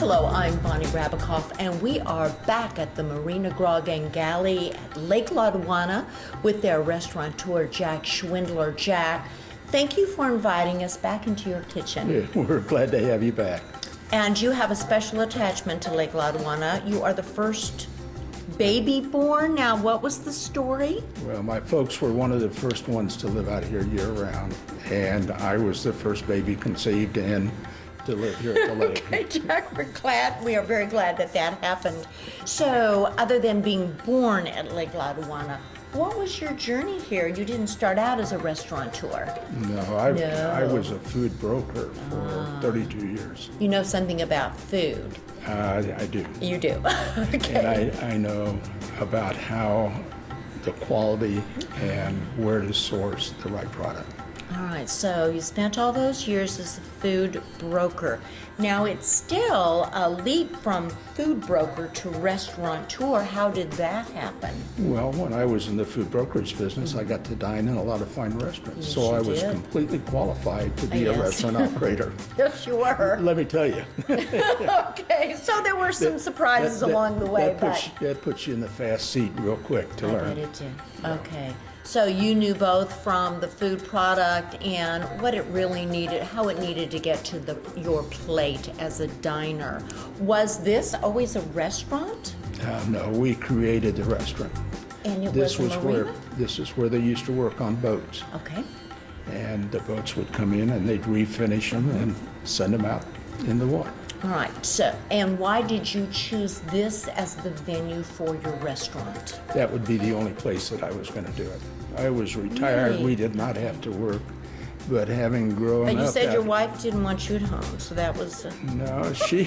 Hello, I'm Bonnie Rabakoff, and we are back at the Marina, Grog, and Galley at Lake Lotawana with their restaurateur, Jack Schwindler. Jack, thank you for inviting us back into your kitchen. Yeah, we're glad to have you back. And you have a special attachment to Lake Lotawana. You are the first baby born. Now, what was the story? Well, my folks were one of the first ones to live out here year-round, and I was the first baby conceived and to live here at the lake. Okay, Jack, we are very glad that that happened. So, other than being born at Lake Lotawana, what was your journey here? You didn't start out as a restaurateur. No, I was a food broker for 32 years. You know something about food. I do. You do. Okay. And I know about how the quality and where to source the right product. All right, so you spent all those years as a food broker. Now, it's still a leap from food broker to restaurateur. How did that happen? Well, when I was in the food brokerage business, I got to dine in a lot of fine restaurants. Yes, so I you was did. completely qualified to be a restaurant operator. Yes, you were. Let me tell you. Okay, so there were some surprises along the way, that puts you in the fast seat real quick to learn. I bet it did. Okay. So you knew both from the food product and what it really needed, how it needed to get to your plate as a diner. Was this always a restaurant? No, we created the restaurant. And This was a marina? this is where they used to work on boats. Okay. And the boats would come in and they'd refinish them and send them out in the water. All right. So, and why did you choose this as the venue for your restaurant? That would be the only place that I was going to do it. I was retired. Really? We did not have to work. But having grown up... But you said your wife didn't want you at home, so that was... No, she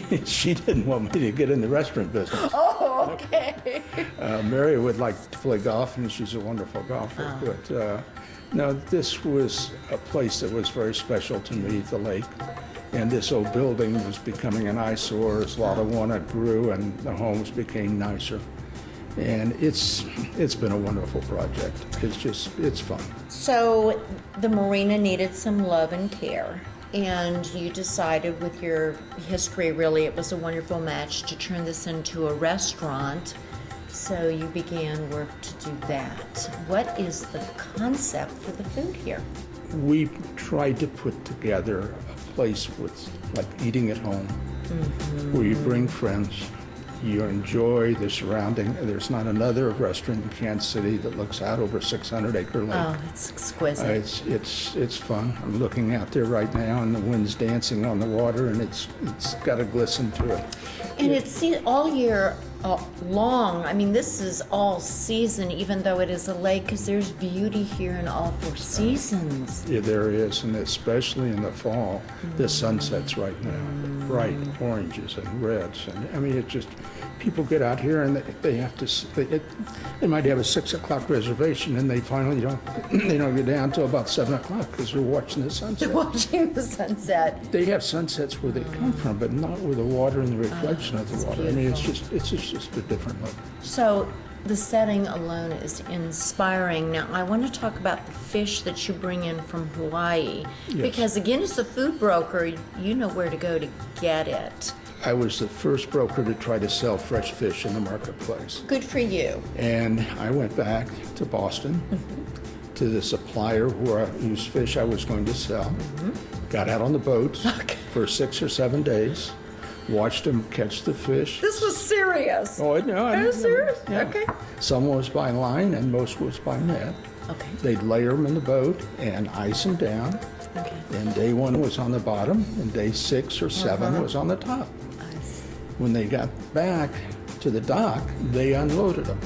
didn't want me to get in the restaurant business. Oh, okay. Mary would like to play golf, and she's a wonderful golfer. Oh. But no, this was a place that was very special to me, the lake. And this old building was becoming an eyesore as Lotawana grew and the homes became nicer. And it's been a wonderful project. It's fun. So the marina needed some love and care, and you decided with your history, really, it was a wonderful match to turn this into a restaurant. So you began work to do that. What is the concept for the food here? We tried to put together a place with like eating at home, where you bring friends. You enjoy the surrounding. There's not another restaurant in Kansas City that looks out over a 600-acre lake. Oh, it's exquisite. It's fun. I'm looking out there right now, and the wind's dancing on the water, and it's got a glisten to it. And it's all year long. I mean, this is all season, even though it is a lake, because there's beauty here in all 4 seasons. Yeah, there is, and especially in the fall, the sunsets right now, bright oranges and reds, and I mean, it just, people get out here and they have to, they might have a 6 o'clock reservation, and they finally don't get down till about 7 o'clock because they're watching the sunset. They're watching the sunset. They have sunsets where they come from, but not with the water and the reflection of the water. Beautiful. I mean, it's just a different look. So the setting alone is inspiring. Now, I want to talk about the fish that you bring in from Hawaii. Yes. Because, again, as a food broker, you know where to go to get it. I was the first broker to try to sell fresh fish in the marketplace. Good for you. And I went back to Boston to the supplier whose fish I was going to sell. Got out on the boats for 6 or 7 days. Watched them catch the fish. This was serious. Oh, no. Are you serious? Yeah. Okay. Some was by line and most was by net. Okay. They'd layer them in the boat and ice them down. Okay. And day 1 was on the bottom, and day 6 or 7 was on the top. When they got back to the dock, they unloaded them.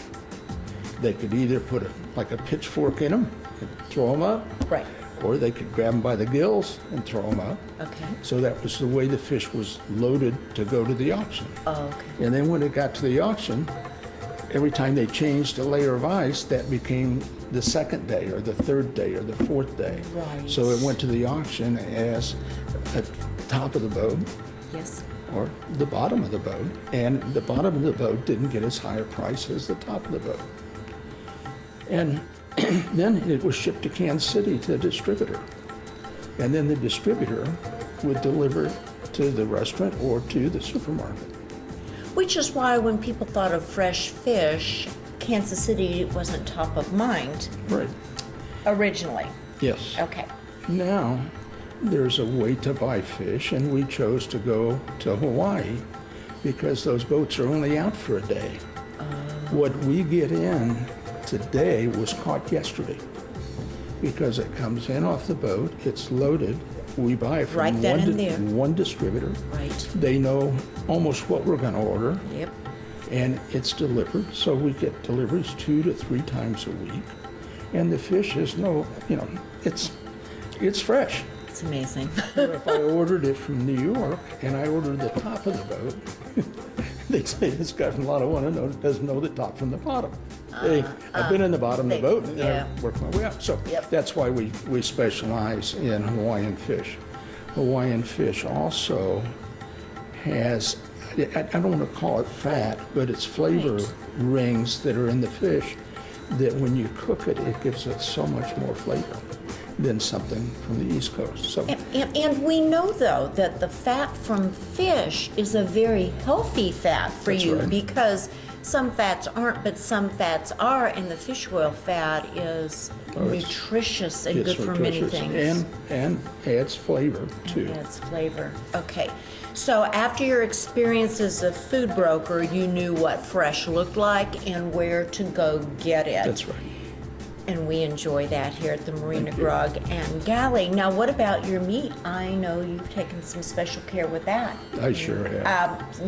They could either put a pitchfork in them and throw them up. Right. Or they could grab them by the gills and throw them up. Okay. So that was the way the fish was loaded to go to the auction. Oh, okay. And then when it got to the auction, every time they changed a layer of ice, that became the 2nd day or the 3rd day or the 4th day. Right. So it went to the auction as at the top of the boat. Yes. Or the bottom of the boat. And the bottom of the boat didn't get as high a price as the top of the boat. And then it was shipped to Kansas City to the distributor. And then the distributor would deliver to the restaurant or to the supermarket. Which is why when people thought of fresh fish, Kansas City wasn't top of mind Right. originally. Yes. Okay. Now, there's a way to buy fish, and we chose to go to Hawaii because those boats are only out for a day. What we get in today was caught yesterday because it comes in off the boat, it's loaded, we buy from Right then and there. one distributor. Right. They know almost what we're going to order, Yep. and it's delivered. So we get deliveries 2 to 3 times a week, and the fish is it's fresh. It's amazing. But if I ordered it from New York and I ordered the top of the boat, they'd say this guy from Lottawanna doesn't know the top from the bottom. I've been in the bottom of the boat and yeah. I worked my way up. So Yep. that's why we specialize in Hawaiian fish. Hawaiian fish also has, I don't want to call it fat, but it's flavor Right. rings that are in the fish that when you cook it, it gives it so much more flavor than something from the East Coast. So And we know, though, that the fat from fish is a very healthy fat for That's you right. because some fats aren't, but some fats are, and the fish oil fat is nutritious and it's good for many nutritious things. and adds flavor too. Adds flavor. Okay. So after your experience as a food broker, you knew what fresh looked like and where to go get it. That's right. And we enjoy that here at the Marina, Thank you. Grog, and Galley. Now, what about your meat? I know you've taken some special care with that. I sure have.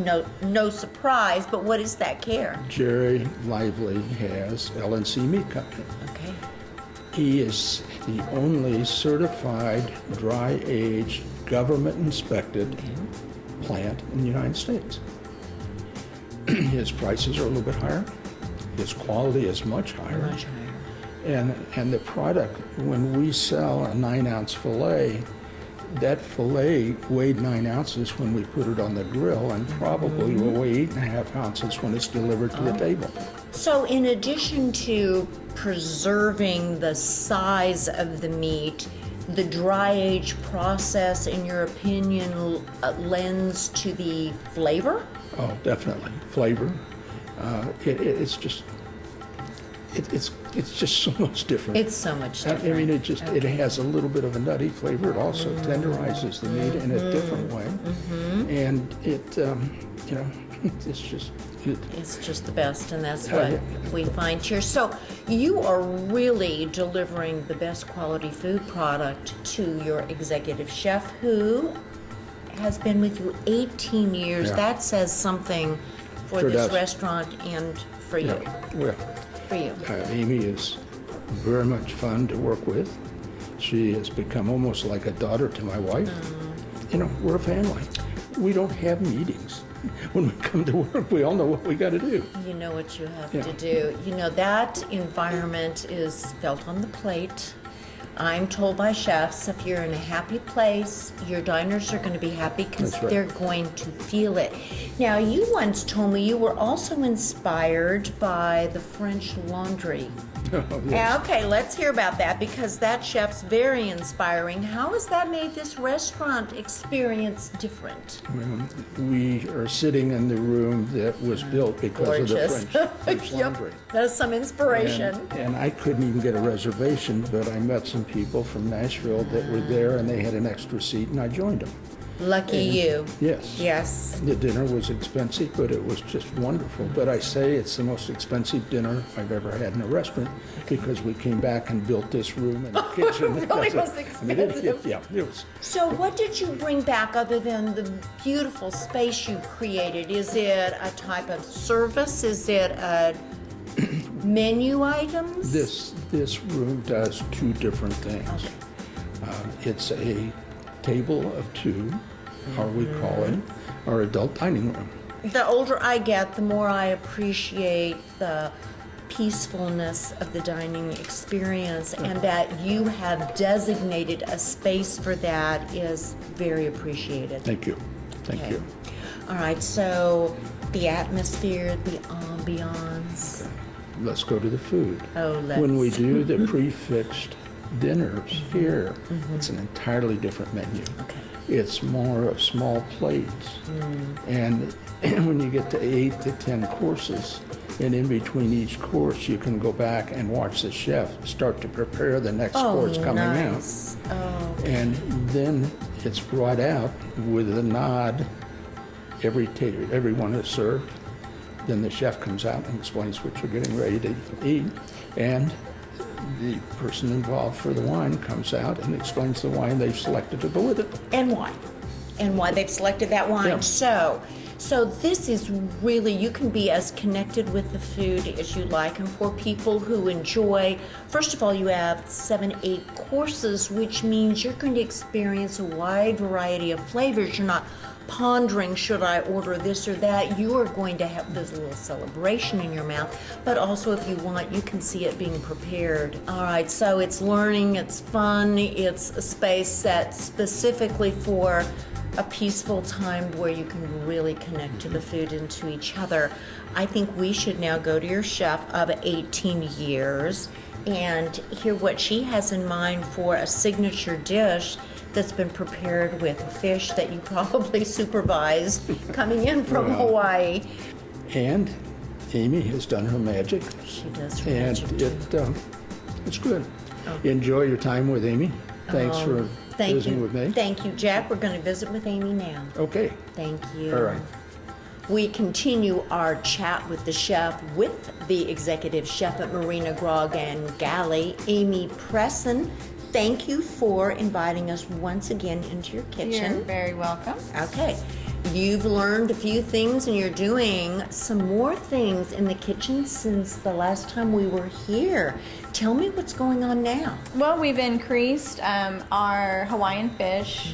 No surprise, but what is that care? Jerry Lively has L&C Meat Company. Okay. He is the only certified dry-aged, government-inspected plant in the United States. His prices are a little bit higher. His quality is much higher. Much higher. And the product, when we sell a 9-ounce fillet, that fillet weighed 9 ounces when we put it on the grill and probably will weigh 8.5 ounces when it's delivered to the table. So, in addition to preserving the size of the meat, the dry age process, in your opinion, lends to the flavor? Oh, definitely. Flavor. It's just so much different. It's so much different. I mean, it has a little bit of a nutty flavor. It also tenderizes the meat in a different way, and it's just. It's just the best, and that's what we find here. So you are really delivering the best quality food product to your executive chef, who has been with you 18 years. Yeah. That says something for Sure this does. restaurant and for you. Well, For you. Amy is very much fun to work with. She has become almost like a daughter to my wife. We're a family. We don't have meetings. When we come to work, we all know what we got to do. You know what you have Yeah. to do. That environment is felt on the plate. I'm told by chefs, if you're in a happy place, your diners are going to be happy because That's right. they're going to feel it. Now, you once told me you were also inspired by the French Laundry. Yes. Okay, let's hear about that because that chef's very inspiring. How has that made this restaurant experience different? Well, we are sitting in the room that was built because Gorgeous. of the French Laundry. That's some inspiration. And I couldn't even get a reservation, but I met some people from Nashville that were there and they had an extra seat and I joined them. Lucky you. Yes. Yes. The dinner was expensive, but it was just wonderful. But I say it's the most expensive dinner I've ever had in a restaurant because we came back and built this room and the kitchen. It really That's was it. I mean, expensive. it was. So what did you bring back other than the beautiful space you created? Is it a type of service? Is it a menu items? This room does 2 different things. Okay. It's a table of 2, or we call it our adult dining room. The older I get, the more I appreciate the peacefulness of the dining experience, and that you have designated a space for that is very appreciated. Thank you. Thank Okay. you. All right, so the atmosphere, the ambiance. Let's go to the food. Oh, let's. When we do the prefixed dinners here, it's an entirely different menu. Okay. It's more of small plates. And when you get to 8 to 10 courses, and in between each course, you can go back and watch the chef start to prepare the next course coming nice. out. Oh, And then it's brought out with a nod. Everyone is served. Then the chef comes out and explains what you're getting ready to eat. And the person involved for the wine comes out and explains the wine they've selected to go with it. and why they've selected that wine. Yeah. So this is really, you can be as connected with the food as you like. And for people who enjoy, first of all, you have 7, 8 courses, which means you're going to experience a wide variety of flavors. You're not pondering, should I order this or that? You are going to have this little celebration in your mouth, but also if you want, you can see it being prepared. All right, so it's learning, it's fun, it's a space set specifically for a peaceful time where you can really connect to the food and to each other. I think we should now go to your chef of 18 years and hear what she has in mind for a signature dish that's been prepared with fish that you probably supervised coming in from Hawaii. And Amy has done her magic. She does her and magic it's good. Enjoy your time with Amy. Thanks for Thank visiting you. with me. Thank you, Jack. We're going to visit with Amy now. Okay. Thank you. All right. We continue our chat with the chef, with the executive chef at Marina, Grog, and Galley, Amy Presson. Thank you for inviting us once again into your kitchen. You're very welcome. Okay. You've learned a few things and you're doing some more things in the kitchen since the last time we were here. Tell me what's going on now. Well, we've increased our Hawaiian fish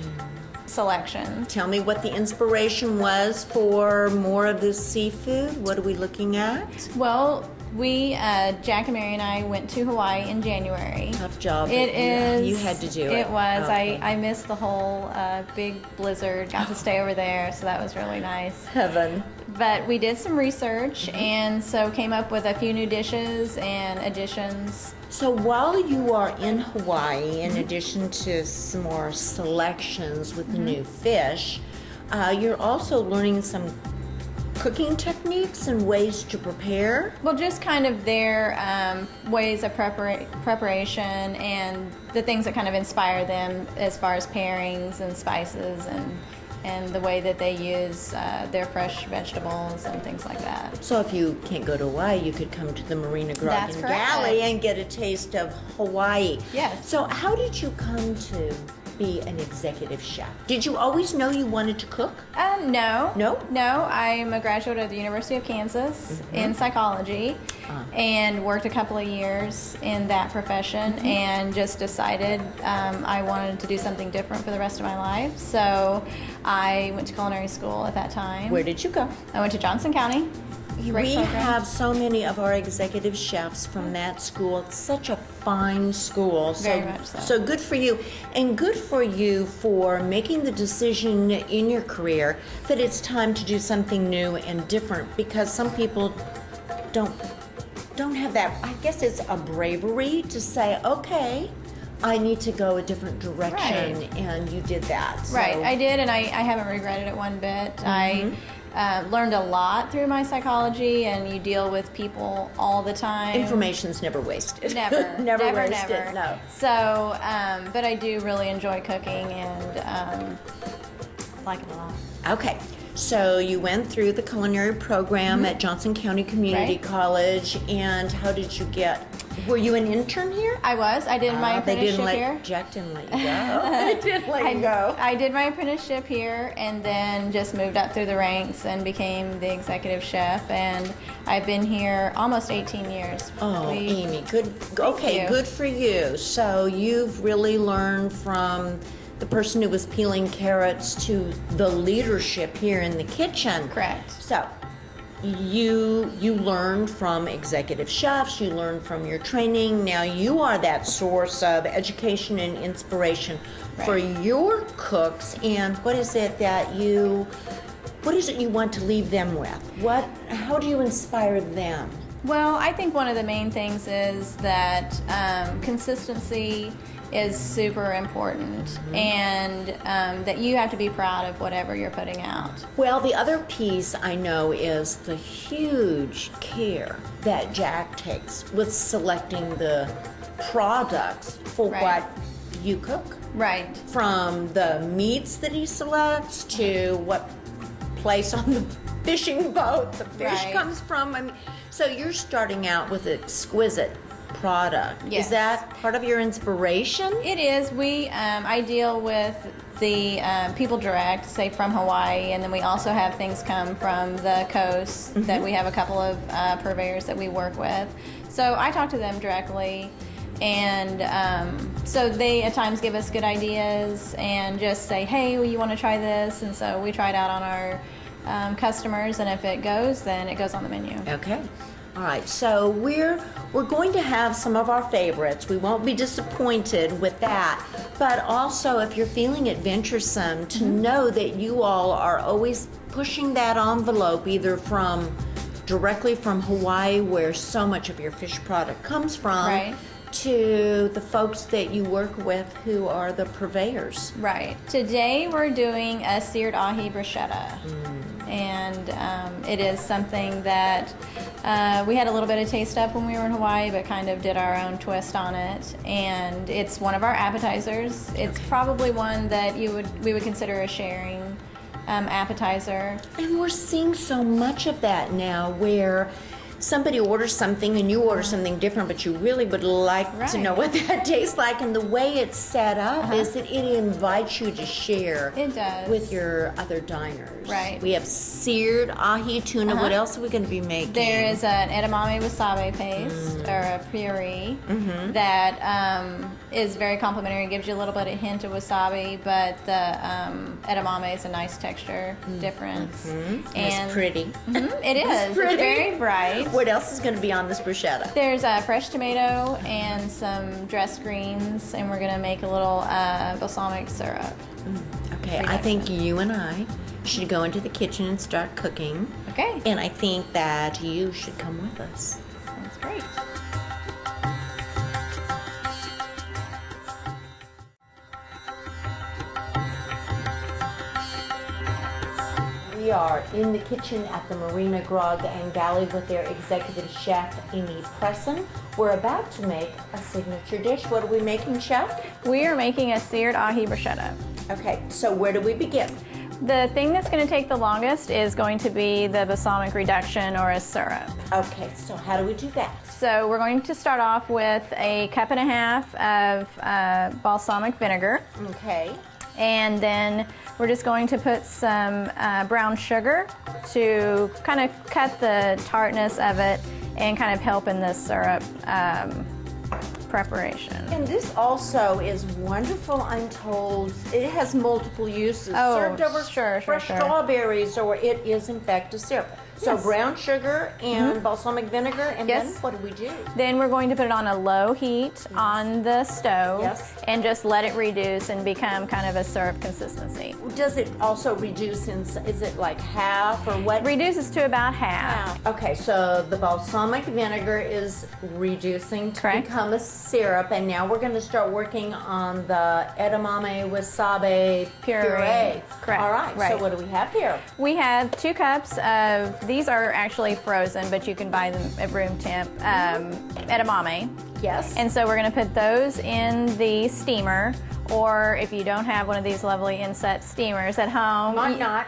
selection. Tell me what the inspiration was for more of this seafood. What are we looking at? Well, we, Jack and Mary and I went to Hawaii in January. Tough job. It is. You had to do it. It was. Okay. I missed the whole big blizzard. Got to stay over there, so that was really nice. Heaven. But we did some research, and so came up with a few new dishes and additions. So while you are in Hawaii, in addition to some more selections with the new fish, you're also learning some cooking techniques and ways to prepare. Well, just kind of their ways of preparation and the things that kind of inspire them as far as pairings and spices and the way that they use their fresh vegetables and things like that. So if you can't go to Hawaii, you could come to the Marina, Grog, That's and correct. Galley and get a taste of Hawaii. Yes. So how did you come to be an executive chef? Did you always know you wanted to cook? No. No? No, I'm a graduate of the University of Kansas in psychology and worked a couple of years in that profession and just decided I wanted to do something different for the rest of my life. So I went to culinary school at that time. Where did you go? I went to Johnson County. Great We program. have so many of our executive chefs from that school. It's such a fine school. Very much so. So good for you. And good for you for making the decision in your career that it's time to do something new and different, because some people don't have that. I guess it's a bravery to say, okay, I need to go a different direction, Right. and you did that. So- Right, I did, and I haven't regretted it one bit. I learned a lot through my psychology, and you deal with people all the time. Information's never wasted. Never, never wasted. No. So, but I do really enjoy cooking and like it a lot. Okay, so you went through the culinary program at Johnson County Community Right. College, and how did you get? Were you an intern here? I was. I did my They didn't apprenticeship here. Jack didn't let you go. They didn't let you go. I did my apprenticeship here and then just moved up through the ranks and became the executive chef. And I've been here almost 18 years. Oh, We- Amy, good. Okay, you. good for you. So you've really learned from the person who was peeling carrots to the leadership here in the kitchen. Correct. So you learned from executive chefs, you learned from your training. Now you are that source of education and inspiration for Right. your cooks. And what is it you want to leave them with? How do you inspire them? Well, I think one of the main things is that consistency is super important, and that you have to be proud of whatever you're putting out. Well, the other piece I know is the huge care that Jack takes with selecting the products for Right. what you cook. Right. From the meats that he selects to what place on the fishing boat the fish Right. comes from. I mean, so you're starting out with exquisite product. Yes. Is that part of your inspiration? It is. I deal with the people direct, say from Hawaii, and then we also have things come from the coast that we have a couple of purveyors that we work with. So I talk to them directly, and so they at times give us good ideas and just say, hey, well, you want to try this? And so we try it out on our customers, and if it goes, then it goes on the menu. Okay. All right. So we're going to have some of our favorites. We won't be disappointed with that. But also, if you're feeling adventuresome, to know that you all are always pushing that envelope, either directly from Hawaii, where so much of your fish product comes from, Right. to the folks that you work with who are the purveyors. Right. Today we're doing a seared ahi bruschetta. And it is something that we had a little bit of taste of when we were in Hawaii, but kind of did our own twist on it. And it's one of our appetizers. It's probably one that we would consider a sharing appetizer. And we're seeing so much of that now, where somebody orders something and you order something different, but you really would like to Right. know what that tastes like. And the way it's set up is that it invites you to share It does. with your other diners. Right. We have seared ahi tuna. What else are we going to be making? There is an Edamame-Wasabi paste or a puree that is very complimentary. It gives you a little bit of hint of wasabi, but the edamame is a nice texture difference. And it's pretty. It is. pretty. It's very bright. What else is going to be on this bruschetta? There's a fresh tomato and some dressed greens, and we're going to make a little balsamic syrup. Okay, I think you and I should go into the kitchen and start cooking. Okay. And I think that you should come with us. Sounds great. We are in the kitchen at the Marina, Grog, and Galley with their executive chef, Amy Presson. We're about to make a signature dish. What are we making, chef? We are making a seared ahi bruschetta. Okay, so where do we begin? The thing that's going to take the longest is going to be the balsamic reduction or a syrup. Okay, so how do we do that? So we're going to start off with a cup and a half of balsamic vinegar. Okay. And then we're just going to put some brown sugar to kind of cut the tartness of it and kind of help in this syrup preparation. And this also is wonderful, I'm told. It has multiple uses. Oh, Served over sure, fresh sure. strawberries, or it is in fact a syrup. So Yes. brown sugar and balsamic vinegar, and then Yes. what do we do? Then we're going to put it on a low heat on the stove Yes. and just let it reduce and become kind of a syrup consistency. Does it also reduce is it like half or what? Reduces to about half. Okay, so the balsamic vinegar is reducing to Correct. become a syrup, and now we're going to start working on the edamame-wasabi puree. Correct. All right, so Right. what do we have here? We have 2 cups of, these are actually frozen, but you can buy them at room temp, edamame. Yes. And so we're going to put those in the steamer, or if you don't have one of these lovely inset steamers at home, Might not.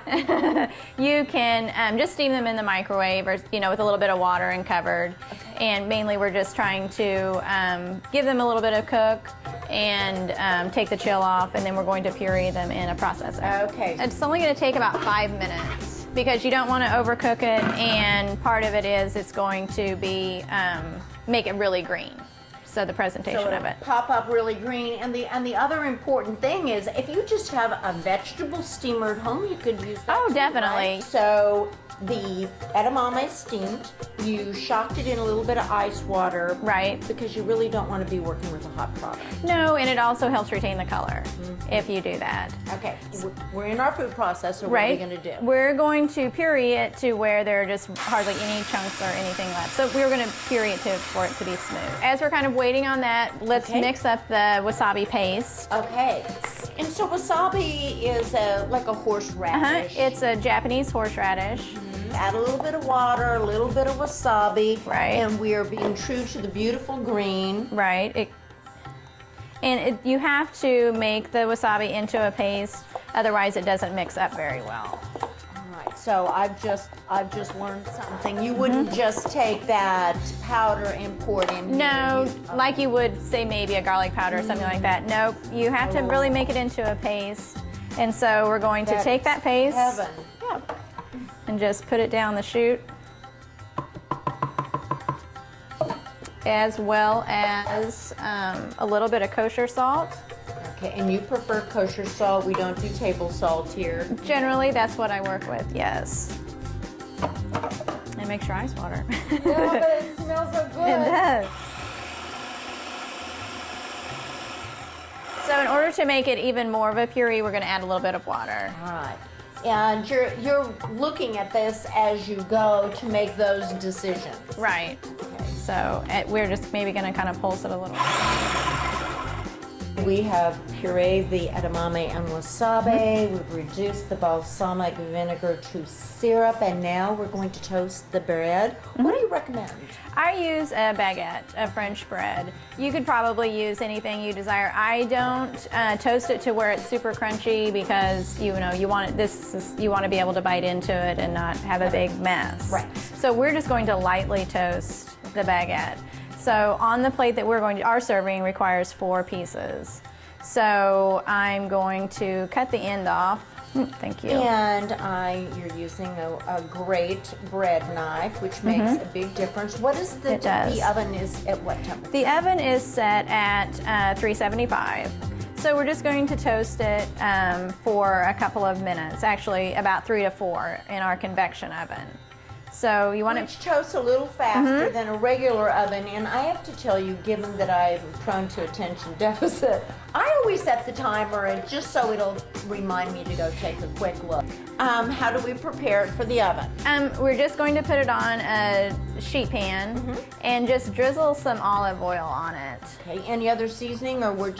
you can just steam them in the microwave, or with a little bit of water and covered. Okay. And mainly we're just trying to give them a little bit of cook and take the chill off, and then we're going to puree them in a processor. Okay. It's only going to take about 5 minutes because you don't want to overcook it, and part of it is it's going to be make it really green. So the presentation So of it'll it. pop up really green. And the other important thing is, if you just have a vegetable steamer at home, you could use that. Oh, too, definitely. right? So the edamame steamed. You shocked it in a little bit of ice water, Right. Because you really don't want to be working with a hot product. No, and it also helps retain the color if you do that. Okay, we're in our food processor. What Right. are we going to do? We're going to puree it to where there are just hardly any chunks or anything left. So we're going to puree it for it to be smooth. As we're kind of waiting on that, let's Okay. mix up the wasabi paste. Okay, and so wasabi is like a horseradish. It's a Japanese horseradish. Add a little bit of water, a little bit of wasabi, Right. And we are being true to the beautiful green. Right. You have to make the wasabi into a paste, otherwise it doesn't mix up very well. All right, so I've just learned something. You wouldn't just take that powder and pour it in. No, here. like you would say maybe a garlic powder or something like that. Nope, you have to really make it into a paste. And so we're going to take that paste. Heaven. Yeah, and just put it down the chute, as well as a little bit of kosher salt. Okay, and you prefer kosher salt. We don't do table salt here. Generally, that's what I work with, yes. And make sure ice water. Yeah, but it smells so good. It does. So in order to make it even more of a puree, we're going to add a little bit of water. All right. And you're looking at this as you go to make those decisions. Right. So we're just maybe going to kind of pulse it a little. We have pureed the edamame and wasabi. We've reduced the balsamic vinegar to syrup, and now we're going to toast the bread. What do you recommend? I use a baguette, a French bread. You could probably use anything you desire. I don't toast it to where it's super crunchy because you want to be able to bite into it and not have a big mess. Right. So we're just going to lightly toast the baguette. So on the plate that our serving requires 4 pieces. So I'm going to cut the end off. Thank you. And you're using a great bread knife, which makes a big difference. What is It does. the oven is at what temperature? The oven is set at 375. So we're just going to toast it for a couple of minutes, actually about 3 to 4 in our convection oven. So you want Which toasts a little faster than a regular oven, and I have to tell you, given that I'm prone to attention deficit, I always set the timer and just so it'll remind me to go take a quick look. How do we prepare it for the oven? We're just going to put it on a sheet pan and just drizzle some olive oil on it. Okay, any other seasoning, or we're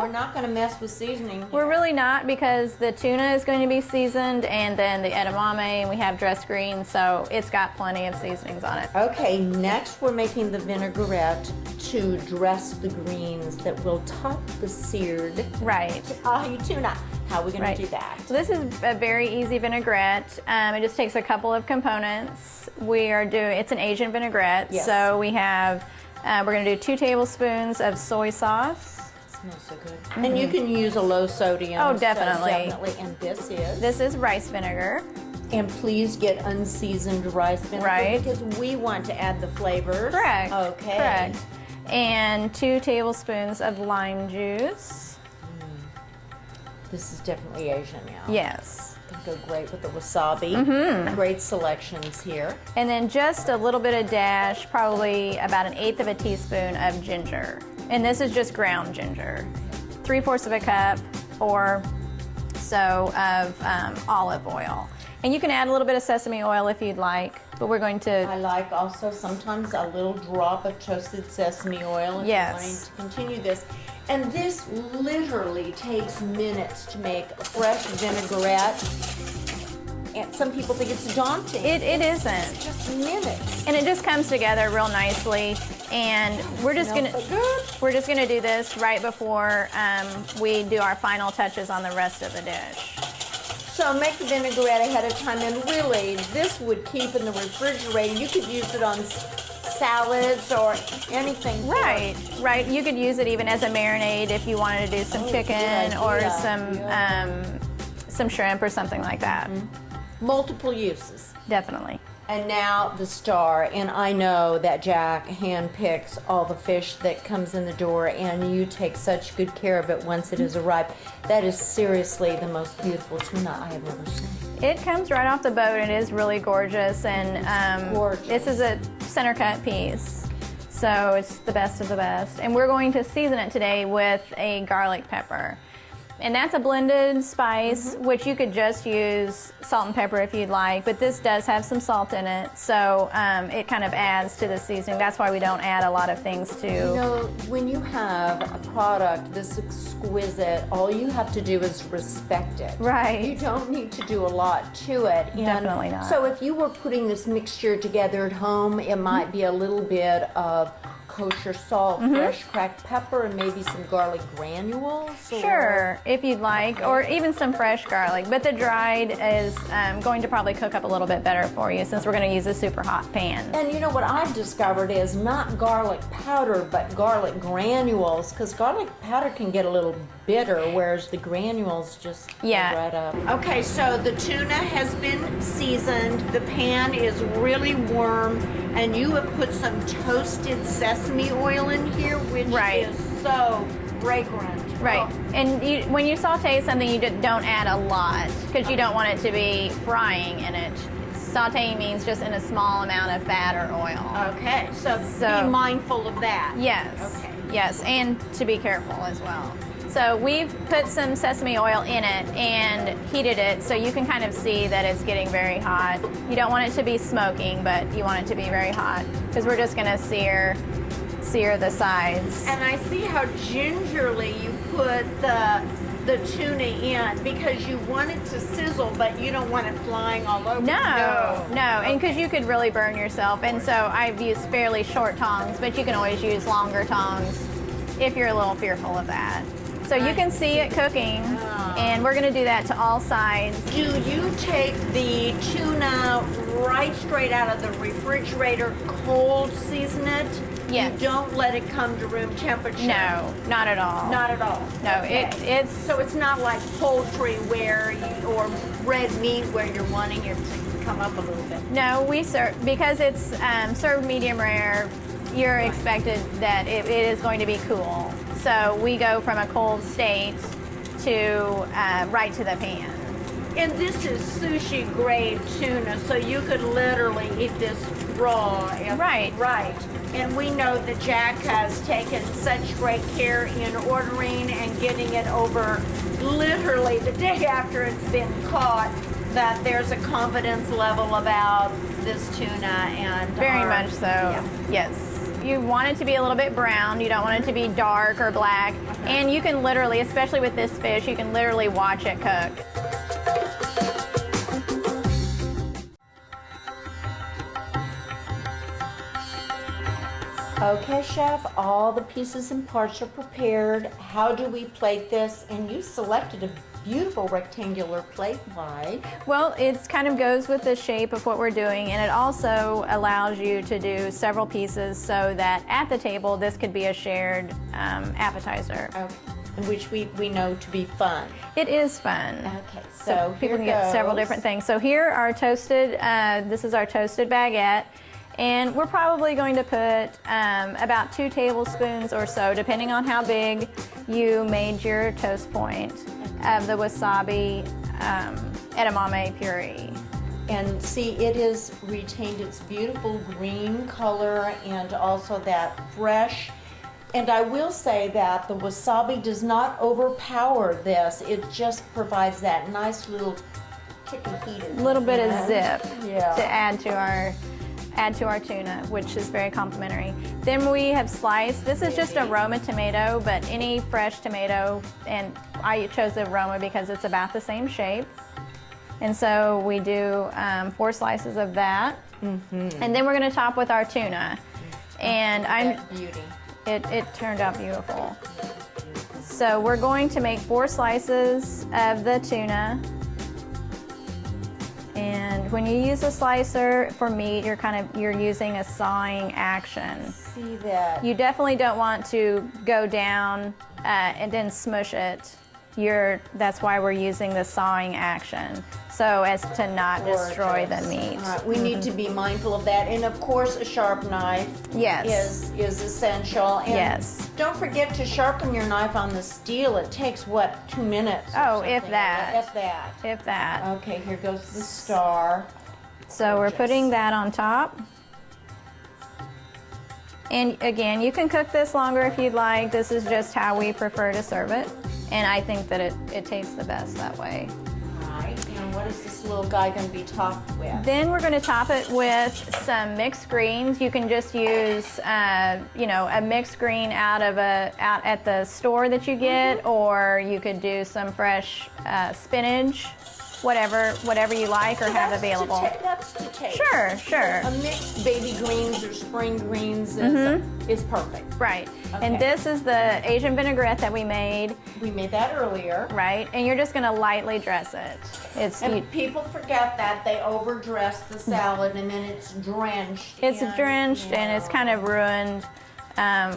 not going to mess with seasoning? We're really not, because the tuna is going to be seasoned, and then the edamame, and we have dressed greens, so it's got plenty of seasonings on it. Okay, next we're making the vinaigrette to dress the greens that will top the seared Right. ahi tuna. How are we going Right. to do that? So this is a very easy vinaigrette. It just takes a couple of components. It's an Asian vinaigrette. Yes. So we have, we're going to do 2 tablespoons of soy sauce. Smells so good. And you can use a low sodium. Oh, so definitely. And this is. This is rice vinegar. And please get unseasoned rice vinegar, Right. because we want to add the flavors. Correct. Okay. Correct. And 2 tablespoons of lime juice. This is definitely Asian, yeah. Yes. It'll go great with the wasabi. Great selections here. And then just a little bit of dash, probably about 1/8 of a teaspoon of ginger. And this is just ground ginger. 3/4 of a cup or so of olive oil. And you can add a little bit of sesame oil if you'd like, but we're going to... I like also sometimes a little drop of toasted sesame oil if Yes. you're wanting to continue this. And this literally takes minutes to make a fresh vinaigrette. And some people think it's daunting. It isn't. Just minutes. And it just comes together real nicely. And we're just gonna do this right before we do our final touches on the rest of the dish. So make the vinaigrette ahead of time, and really, this would keep in the refrigerator. You could use it on salads or anything. Right, right. You could use it even as a marinade if you wanted to do some chicken or some shrimp or something like that. Multiple uses. Definitely. And now the star, and I know that Jack handpicks all the fish that comes in the door, and you take such good care of it once it has arrived. That is seriously the most beautiful tuna I have ever seen. It comes right off the boat. It is really gorgeous, and Gorgeous. this is a center cut piece. So it's the best of the best. And we're going to season it today with a garlic pepper. And that's a blended spice, which you could just use salt and pepper if you'd like, but this does have some salt in it, so it kind of adds to the seasoning. That's why we don't add a lot of things to. You know, when you have a product this exquisite, all you have to do is respect it. Right. You don't need to do a lot to it. And Definitely not. So if you were putting this mixture together at home, it might be a little bit of kosher salt, fresh cracked pepper, and maybe some garlic granules? Or... Sure, if you'd like, or even some fresh garlic. But the dried is going to probably cook up a little bit better for you since we're going to use a super hot pan. And you know what I've discovered is not garlic powder, but garlic granules, because garlic powder can get a little bitter, whereas the granules just go right up. Okay, so the tuna has been seasoned. The pan is really warm, and you have put some toasted sesame oil in here, which is so fragrant. Right, and when you saute something, you don't add a lot because you don't want it to be frying in it. Sauteing means just in a small amount of fat or oil. Okay, so be mindful of that. Yes. Okay. Yes, and to be careful as well. So we've put some sesame oil in it and heated it so you can kind of see that it's getting very hot. You don't want it to be smoking, but you want it to be very hot because we're just going to sear the sides. And I see how gingerly you put the tuna in because you want it to sizzle, but you don't want it flying all over. No, and because you could really burn yourself. And so I've used fairly short tongs, but you can always use longer tongs if you're a little fearful of that. So you can see it cooking, and we're going to do that to all sides. Do you take the tuna right straight out of the refrigerator, cold season it? Yes. You don't let it come to room temperature? No, not at all. Not at all? No, Okay. it's... So it's not like poultry or red meat where you're wanting it to come up a little bit? No, we serve, because it's served medium rare, you're expected that it is going to be cool. So we go from a cold state to right to the pan. And this is sushi grade tuna, so you could literally eat this raw. Right. Right. And we know that Jack has taken such great care in ordering and getting it over literally the day after it's been caught, that there's a confidence level about this tuna. And very much so. Yes. You want it to be a little bit brown. You don't want it to be dark or black. And you can literally, especially with this fish, you can literally watch it cook. Okay, Chef, all the pieces and parts are prepared. How do we plate this? And you selected a beautiful rectangular plate. Why? Well, it kind of goes with the shape of what we're doing, and it also allows you to do several pieces so that at the table this could be a shared appetizer. Okay. Which we know to be fun. It is fun. Okay, so people can get several different things. So here are toasted, this is our toasted baguette. And we're probably going to put about 2 tablespoons or so, depending on how big you made your toast point, of the wasabi edamame puree. And see, it has retained its beautiful green color and also that fresh. And I will say that the wasabi does not overpower this. It just provides that nice little kick of heat. A little bit of zip Yeah. to add to our tuna, which is very complimentary. Then we have sliced, this is just a Roma tomato, but any fresh tomato, and I chose the Roma because it's about the same shape. And so we do 4 slices of that. And then we're gonna top with our tuna. And beauty. It turned out beautiful. So we're going to make 4 slices of the tuna. And when you use a slicer for meat, you're using a sawing action. See that? You definitely don't want to go down and then smush it. that's why we're using the sawing action, so as to not destroy the meat. All right, we need to be mindful of that, and of course, a sharp knife Yes. is essential. And Yes. don't forget to sharpen your knife on the steel. It takes what, 2 minutes? or Oh, if something? that. If that. If that. Okay, here goes the star. So we're putting that on top. And again, you can cook this longer if you'd like. This is just how we prefer to serve it. And I think that it tastes the best that way. All right, and what is this little guy going to be topped with? Then we're going to top it with some mixed greens. You can just use, a mixed green out at the store that you get, or you could do some fresh spinach, whatever you like or have available. That's to taste. Sure. A mixed baby greens or spring greens is perfect. Right. Okay. And this is the Asian vinaigrette that we made. We made that earlier. Right. And you're just going to lightly dress it. And people forget that they overdress the salad and then it's drenched. It's drenched and it's kind of ruined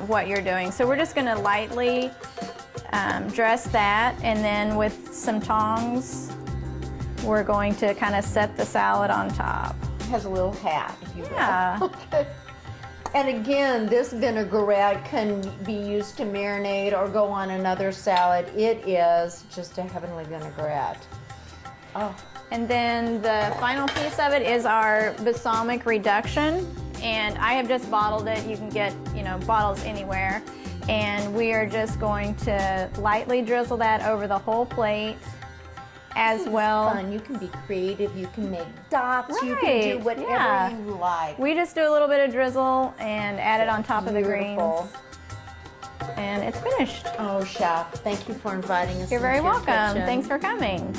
what you're doing. So we're just going to lightly dress that, and then with some tongs, we're going to kind of set the salad on top. It has a little hat, if you will. Yeah. Okay. And again, this vinaigrette can be used to marinate or go on another salad. It is just a heavenly vinaigrette. Oh. And then the final piece of it is our balsamic reduction. And I have just bottled it. You can get, bottles anywhere. And we are just going to lightly drizzle that over the whole plate as well. Fun. You can be creative. You can make dots. Right. You can do whatever Yeah. you like. We just do a little bit of drizzle and add it on top of the Beautiful. greens. And it's finished. Oh, Chef, thank you for inviting us. You're very into your welcome. kitchen. Thanks for coming.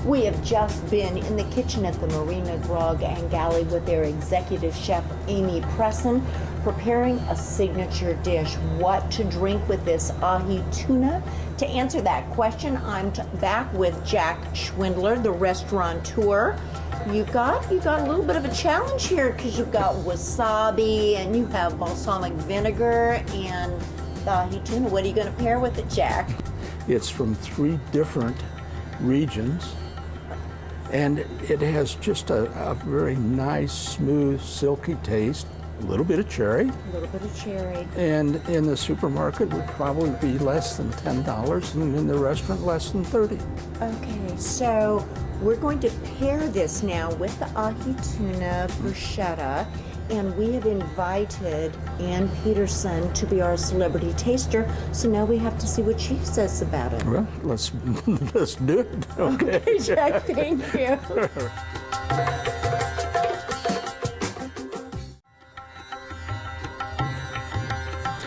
We have just been in the kitchen at the Marina, Grog, and Galley with their executive chef, Amy Presson, preparing a signature dish. What to drink with this ahi tuna? To answer that question, I'm back with Jack Schwindler, the restaurateur. You got a little bit of a challenge here because you've got wasabi and you have balsamic vinegar and the ahi tuna. What are you going to pair with it, Jack? It's from 3 different regions, and it has just a very nice, smooth, silky taste. A little bit of cherry. A little bit of cherry. And in the supermarket would probably be less than $10, and in the restaurant less than $30. Okay, so we're going to pair this now with the ahi tuna bruschetta, and we have invited Ann Peterson to be our celebrity taster, so now we have to see what she says about it. Well, let's do it. Okay. Jack, thank you.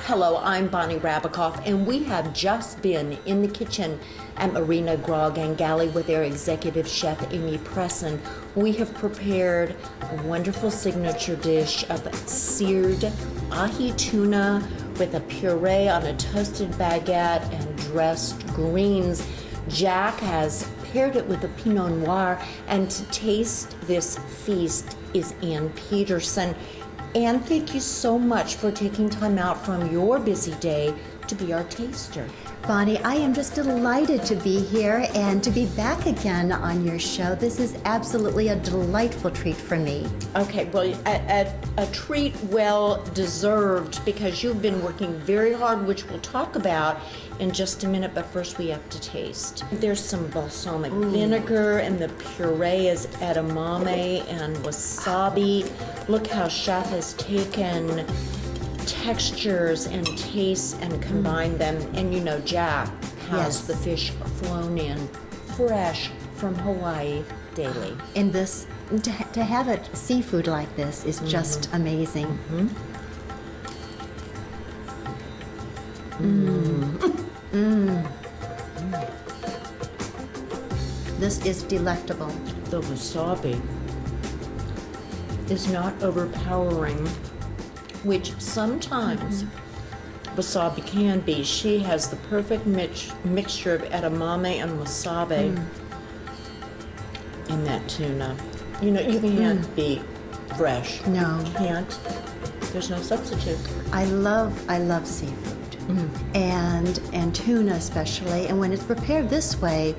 Hello, I'm Bonnie Rabikoff, and we have just been in the kitchen at Marina, Grog, and Galley with their executive chef, Amy Presson. We have prepared a wonderful signature dish of seared ahi tuna with a puree on a toasted baguette and dressed greens. Jack has paired it with a Pinot Noir, and to taste this feast is Ann Peterson. Ann, thank you so much for taking time out from your busy day to be our taster. Bonnie, I am just delighted to be here and to be back again on your show. This is absolutely a delightful treat for me. Okay, well, a treat well deserved because you've been working very hard, which we'll talk about in just a minute, but first we have to taste. There's some balsamic vinegar, and the puree is edamame and wasabi. Look how Chef has taken textures and tastes and combined them. And you know, Jack has Yes. the fish flown in fresh from Hawaii daily. And this, to have it seafood like this is just amazing. This is delectable. The wasabi is not overpowering, which sometimes wasabi can be. She has the perfect mixture of edamame and wasabi in that tuna. You know, you can't beat fresh. No. You can't. There's no substitute. I love seafood. and tuna especially. And when it's prepared this way,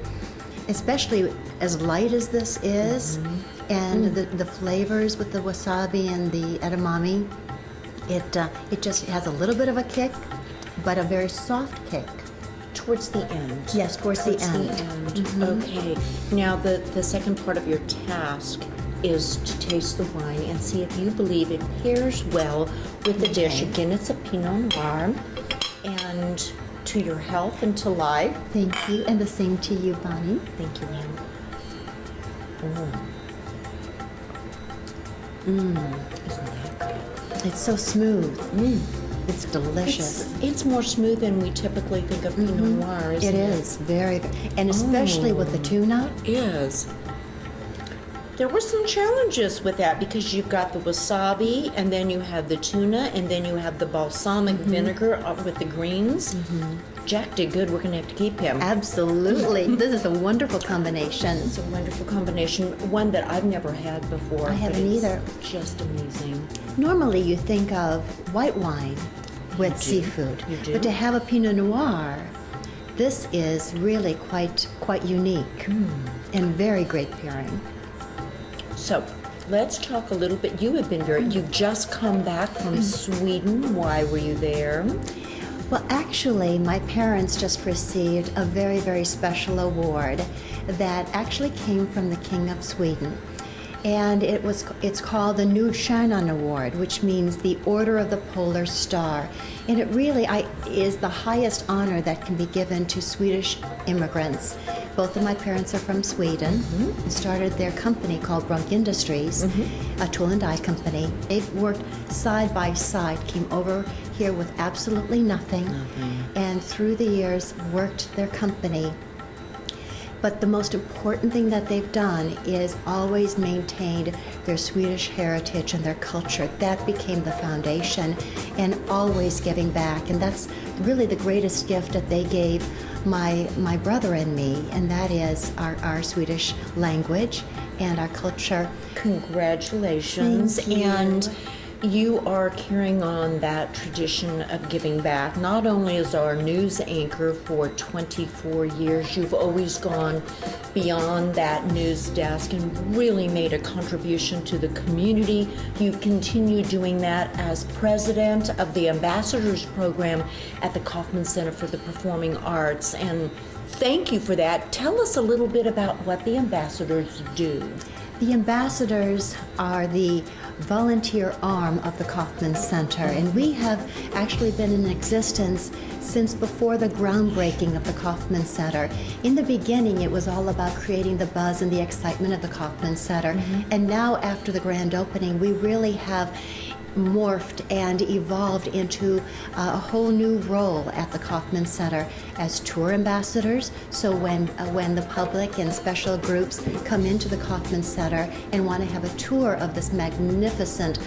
especially as light as this is, and the flavors with the wasabi and the edamame, it just has a little bit of a kick, but a very soft kick. Towards the end. Yes, towards the end. Okay. Now the second part of your task is to taste the wine and see if you believe it pairs well with the dish. Again, it's a Pinot Noir. And to your health and to life. Thank you, and the same to you, Bonnie. Thank you, ma'am. Isn't that good? It's so smooth. It's delicious. It's more smooth than we typically think of Pinot Noir, isn't it? It is very, and especially with the tuna. Is. There were some challenges with that because you've got the wasabi, and then you have the tuna, and then you have the balsamic vinegar with the greens. Jack did good. We're going to have to keep him. Absolutely. This is a wonderful combination. It's a wonderful combination, one that I've never had before. I haven't but it's either. Just amazing. Normally you think of white wine with You do. seafood, You do. but to have a Pinot Noir, this is really quite unique and very great pairing. So, let's talk a little bit. You've just come back from Sweden. Why were you there? Well, actually, my parents just received a very, very special award that actually came from the King of Sweden. And it's called the Nordstjärnan Award, which means the Order of the Polar Star. And it really is the highest honor that can be given to Swedish immigrants. Both of my parents are from Sweden and started their company called Grog Industries, a tool and die company. They've worked side by side, came over here with absolutely nothing, and through the years worked their company. But the most important thing that they've done is always maintained their Swedish heritage and their culture. That became the foundation, and always giving back. And that's really the greatest gift that they gave my brother and me, and that is our Swedish language and our culture. Congratulations. Thank you. And you are carrying on that tradition of giving back. Not only as our news anchor for 24 years, you've always gone beyond that news desk and really made a contribution to the community. You've continued doing that as president of the Ambassadors Program at the Kaufman Center for the Performing Arts. And thank you for that. Tell us a little bit about what the ambassadors do. The ambassadors are the volunteer arm of the Kaufman Center, and we have actually been in existence since before the groundbreaking of the Kaufman Center. In the beginning, it was all about creating the buzz and the excitement of the Kaufman Center, and now after the grand opening, we really have morphed and evolved into a whole new role at the Kaufman Center as tour ambassadors. So when the public and special groups come into the Kaufman Center and want to have a tour of this magnificent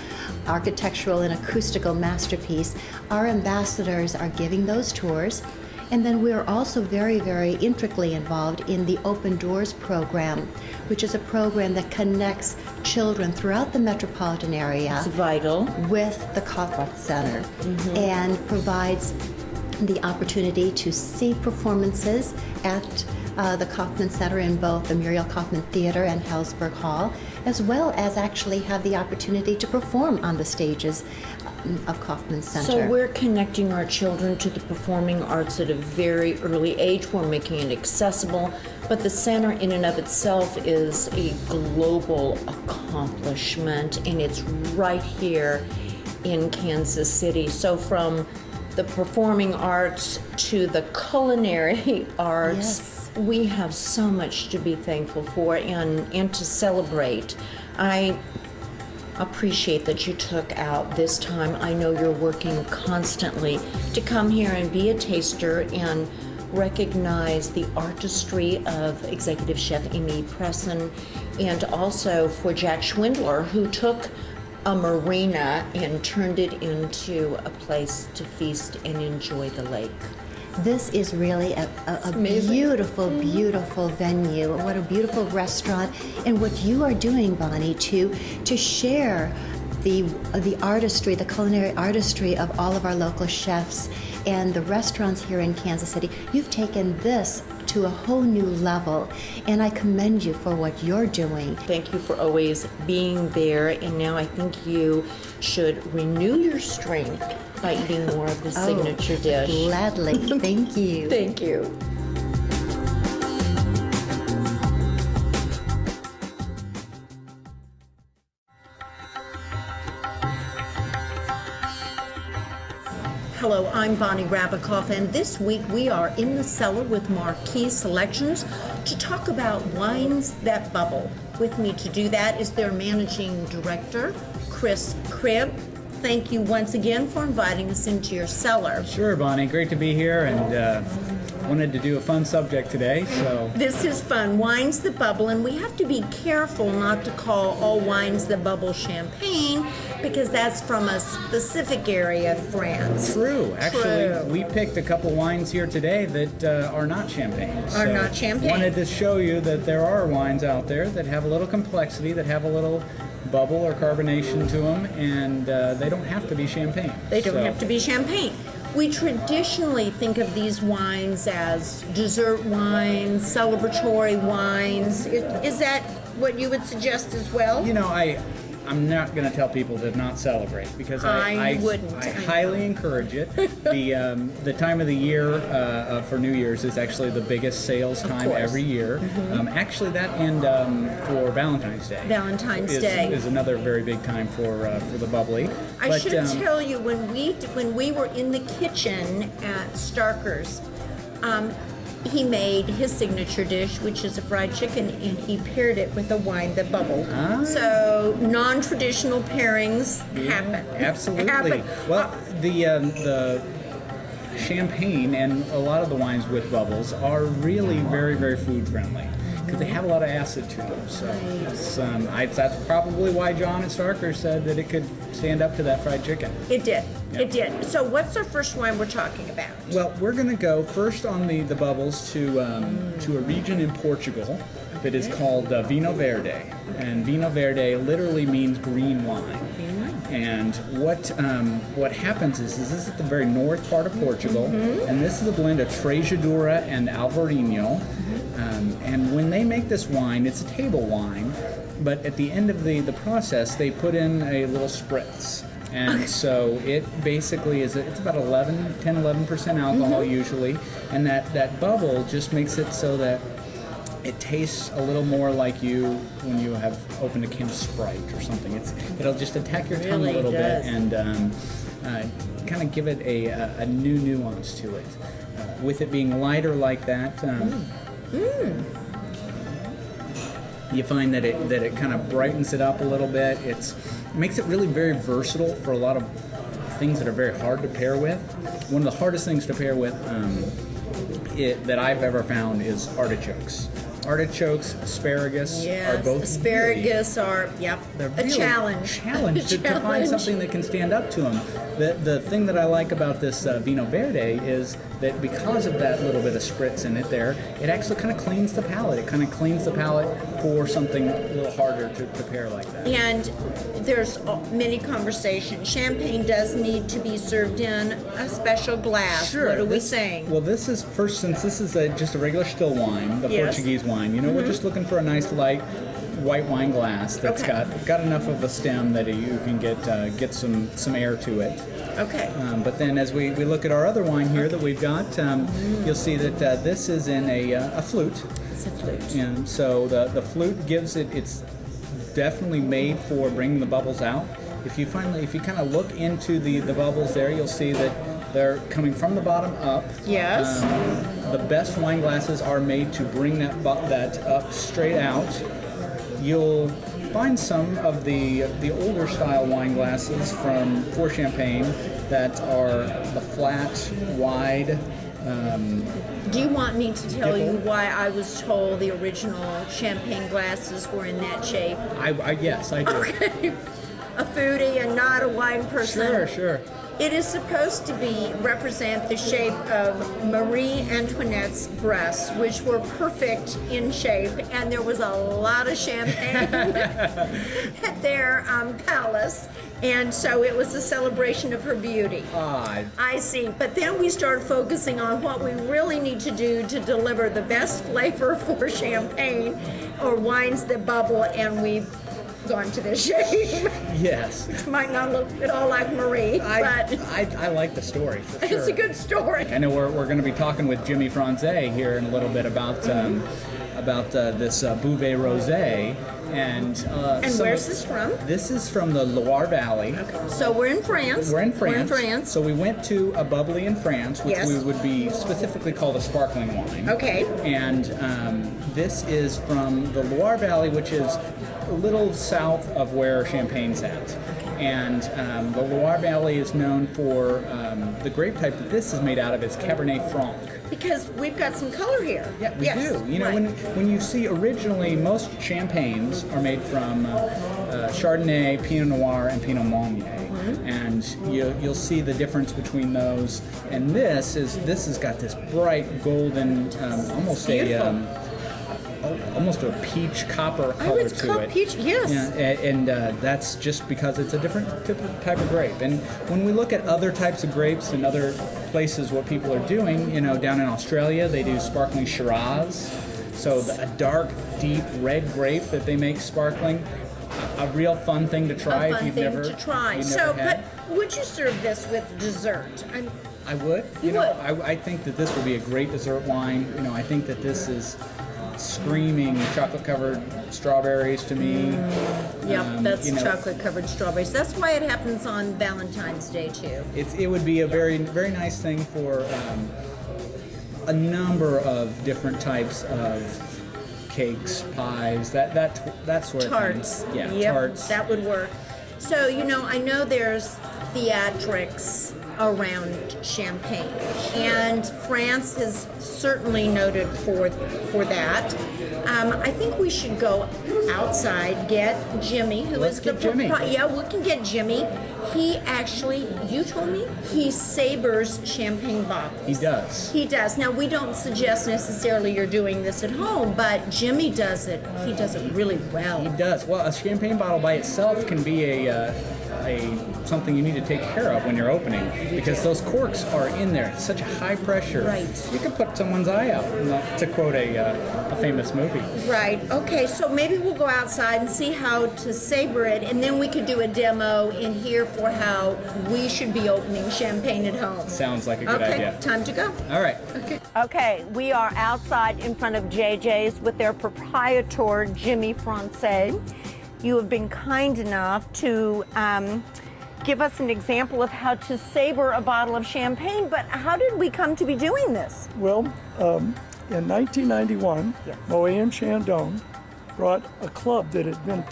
architectural and acoustical masterpiece, our ambassadors are giving those tours. And then we are also very, very intricately involved in the Open Doors program, which is a program that connects children throughout the metropolitan area. It's vital. With the Kaufman Center, and provides the opportunity to see performances at the Kaufman Center in both the Muriel Kaufman Theater and Hellsberg Hall, as well as actually have the opportunity to perform on the stages of Kaufman Center. So we're connecting our children to the performing arts at a very early age. We're making it accessible, but the center in and of itself is a global accomplishment, and it's right here in Kansas City. So from the performing arts to the culinary arts, Yes. we have so much to be thankful for and to celebrate. I appreciate that you took out this time. I know you're working constantly to come here and be a taster and recognize the artistry of Executive Chef Amy Presson, and also for Jack Schwindler, who took a marina and turned it into a place to feast and enjoy the lake. This is really a amazing. beautiful, beautiful venue. What a beautiful restaurant. And what you are doing, Bonnie, to share the artistry, the culinary artistry of all of our local chefs and the restaurants here in Kansas City. You've taken this to a whole new level, and I commend you for what you're doing. Thank you for always being there, and now I think you should renew your strength by eating more of the signature dish. Gladly. Thank you. Thank you. Hello, I'm Bonnie Rabikoff, and this week we are in the cellar with Marquis Selections to talk about wines that bubble. With me to do that is their managing director, Chris Cribb. Thank you once again for inviting us into your cellar. Sure, Bonnie. Great to be here, and wanted to do a fun subject today. So This is fun, wines that bubble, and we have to be careful not to call all wines that bubble champagne, because that's from a specific area of France. true. Actually, True. we picked a couple wines here today that are not champagne. Are not champagne. Wanted to show you that there are wines out there that have a little complexity, that have a little bubble or carbonation to them, and they don't have to be champagne. They don't So- have to be champagne. We traditionally think of these wines as dessert wines, celebratory wines. Is that what you would suggest as well? You know, I'm not going to tell people to not celebrate, because I wouldn't. I highly encourage it. The time of the year for New Year's is actually the biggest sales time course. every year. Actually, that and for Valentine's Day. Valentine's is, Day. is another very big time for the bubbly. I But, should tell you, when we were in the kitchen at Starker's, he made his signature dish, which is a fried chicken, and he paired it with a wine that bubbled. So non-traditional pairings happen. Absolutely. Happen. Well, the champagne and a lot of the wines with bubbles are really very, very food friendly, because they have a lot of acid to them. So that's probably why John at Starker said that it could stand up to that fried chicken. It did. Yeah. It did. So what's our first wine we're talking about? Well, we're going to go first on the bubbles to a region in Portugal that is called Vinho Verde. And Vinho Verde literally means green wine. And what happens is this is at the very north part of Portugal, and this is a blend of Trejadura and Alvarinho. And when they make this wine, it's a table wine, but at the end of the process, they put in a little spritz. And so it basically it's about 10-11% alcohol usually, and that bubble just makes it so that it tastes a little more like when you have opened a can of Sprite or something. It'll just attack your tongue Really a little does. bit and kind of give it a new nuance to it. With it being lighter like that, you find that it kind of brightens it up a little bit. It makes it really very versatile for a lot of things that are very hard to pair with. One of the hardest things to pair with that I've ever found is artichokes. Artichokes, asparagus are both asparagus are they're a really challenge. Challenge to find something that can stand up to them. The thing that I like about this Vinho Verde is that because of that little bit of spritz in it there, it actually kind of cleans the palate. It kind of cleans the palate for something a little harder to pair like that. And there's many conversations. Champagne does need to be served in a special glass. Sure. What are we saying? Well, this is first, since this is just a regular still wine, the Yes. Portuguese wine. We're just looking for a nice light white wine glass that's Okay. got enough of a stem that you can get some air to it. Okay. But then as we look at our other wine here that we've got, you'll see that this is in a flute. It's a flute. And so the flute gives it's definitely made for bringing the bubbles out. If you kind of look into the bubbles there, you'll see that they're coming from the bottom up. Yes. The best wine glasses are made to bring that up straight out. You'll find some of the older style wine glasses for champagne that are the flat, wide. Do you want me to tell you Dipple. why I was told the original champagne glasses were in that shape? Yes, I do. Okay. A foodie and not a wine person. Sure. It is supposed to represent the shape of Marie Antoinette's breasts, which were perfect in shape, and there was a lot of champagne at their palace, and so it was a celebration of her beauty. I see. But then we started focusing on what we really need to do to deliver the best flavor for champagne or wines that bubble, and we've gone to this shape. Yes. It might not look at all like Marie, but I like the story, for sure. it's a good story. I know we're going to be talking with Jimmy Franze here in a little bit about this Bouvet Rosé. And where's this from? This is from the Loire Valley. Okay. So we're in France. We're in France. So we went to a bubbly in France, which we would be specifically called a sparkling wine. Okay. And this is from the Loire Valley, which is a little south of where Champagne's at. And the Loire Valley is known for the grape type that this is made out of is Cabernet Franc. Because we've got some color here. Yeah, we do. You know, right. when you see originally, most champagnes are made from Chardonnay, Pinot Noir, and Pinot Meunier, and you'll see the difference between those. And this has got this bright golden, almost a peach copper color to it. Peach, yes. Yeah, and that's just because it's a different type of grape. And when we look at other types of grapes in other places, what people are doing, you know, down in Australia, they do sparkling Shiraz. So a dark, deep red grape that they make sparkling. A real fun thing to try if you've never had. But would you serve this with dessert? I would. You know, would. I think that this would be a great dessert wine. You know, I think that this is screaming chocolate-covered strawberries to me. Yep, that's chocolate-covered strawberries. That's why it happens on Valentine's Day too. It would be a very, very nice thing for a number of different types of cakes, pies, that sort of Tarts. thing. Yeah, yep, tarts. That would work. So, you know, I know there's theatrics around champagne, and France is certainly noted for that. I think we should go outside, get Jimmy, who Let's is the get Jimmy. Yeah, we can get Jimmy. He actually, you told me, he sabers champagne bottles. He does. He does. Now, we don't suggest necessarily you're doing this at home, but Jimmy does it. He does it really well. He does. Well, a champagne bottle by itself can be something you need to take care of when you're opening, because those corks are in there. It's such a high pressure. Right. You could put someone's eye out, to quote a famous movie. Right. Okay, so maybe we'll go outside and see how to saber it, and then we could do a demo in here for how we should be opening champagne at home. Sounds like a good idea. Okay, time to go. All right. Okay, we are outside in front of JJ's with their proprietor, Jimmy Franze. You have been kind enough to give us an example of how to saber a bottle of champagne, but how did we come to be doing this? Well, in 1991, Moet and Chandon brought a club that had been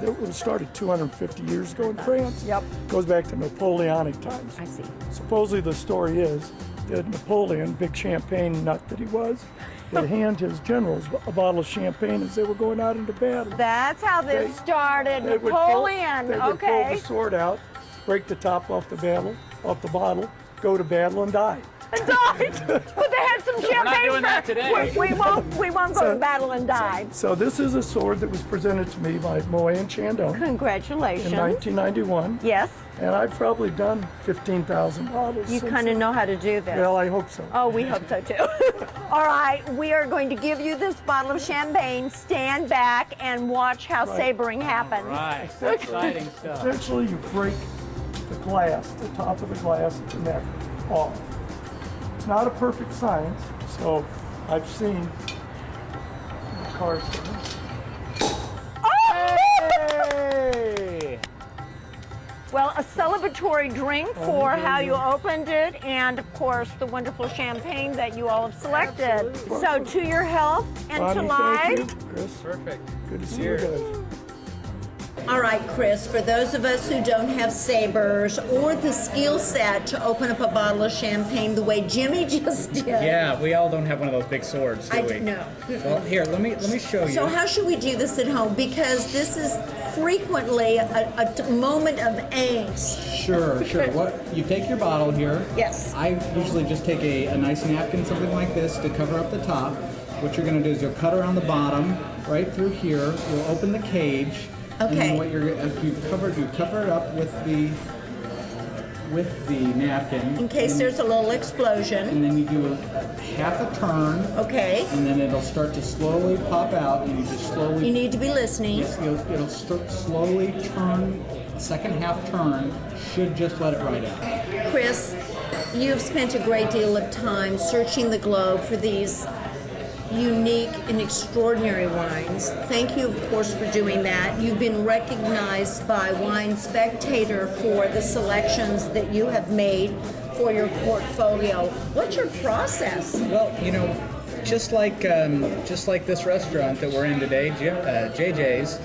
it was started 250 years ago in France. Yep. Goes back to Napoleonic times. I see. Supposedly the story is that Napoleon, big champagne nut that he was, would hand his generals a bottle of champagne as they were going out into battle. That's how this started. They would Napoleon. They would pull Okay. the sword out, break the top off the bottle, go to battle and die. And died. But they had some champagne. We're not doing that today. We won't go to battle and die. So this is a sword that was presented to me by Moet and Chandon Congratulations. in 1991. Yes. And I've probably done 15,000 bottles. You since kind of then. know how to do this. Well, I hope so. Oh, we hope so too. All right, we are going to give you this bottle of champagne. Stand back and watch how sabering happens. Right. Exciting stuff. Essentially, you break the glass, the top of the glass at the neck off. It's not a perfect science, so I've seen the cars. Hey! Well, a celebratory drink for how you opened it, and of course the wonderful champagne that you all have selected. So to your health and to Bonnie, life. thank you. Chris, Perfect. good to see you guys. All right, Chris, for those of us who don't have sabers or the skill set to open up a bottle of champagne the way Jimmy just did. Yeah, we all don't have one of those big swords, do we? No. Well, here, let me show you. So how should we do this at home? Because this is frequently a moment of angst. Sure. What you take your bottle here. Yes. I usually just take a nice napkin, something like this, to cover up the top. What you're going to do is you'll cut around the bottom, right through here. You'll open the cage. Okay. And then what you cover it up with the napkin. In case there's a little explosion. And then you do half a turn. Okay. And then it'll start to slowly pop out, and you just slowly. You need to be listening. Yes, it'll start slowly turn. Second half turn should just let it ride out. Chris, you've spent a great deal of time searching the globe for these unique and extraordinary wines. Thank you, of course, for doing that. You've been recognized by Wine Spectator for the selections that you have made for your portfolio. What's your process? Well, just like this restaurant that we're in today, JJ's,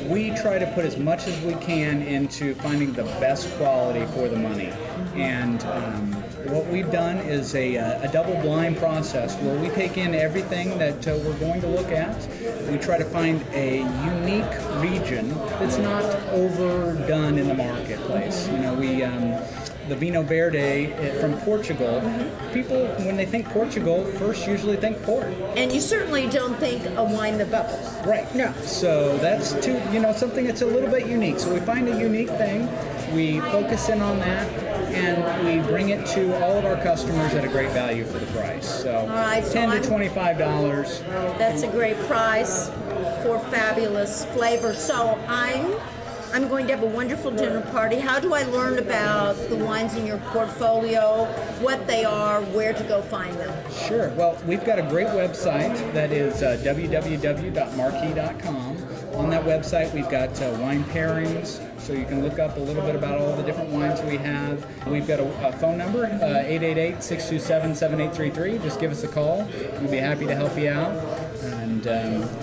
we try to put as much as we can into finding the best quality for the money. And what we've done is a double-blind process where we take in everything that we're going to look at. We try to find a unique region that's not overdone in the marketplace. The Vinho Verde from Portugal, people, when they think Portugal, first usually think port. And you certainly don't think a wine that bubbles. Right. No. So that's something that's a little bit unique. So we find a unique thing, we focus in on that, and we bring it to all of our customers at a great value for the price. So, all right, so $10 to $25. That's a great price for fabulous flavor. So I'm going to have a wonderful dinner party. How do I learn about the wines in your portfolio, what they are, where to go find them? Sure. Well, we've got a great website that is www.marquee.com. On that website, we've got wine pairings, so you can look up a little bit about all the different wines we have. We've got a phone number, 888-627-7833. Just give us a call. We'll be happy to help you out. And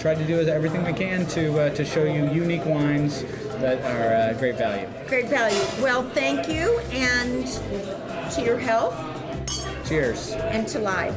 try to do everything we can to show you unique wines that are great value. Great value. Well, thank you, and to your health. Cheers. And to life.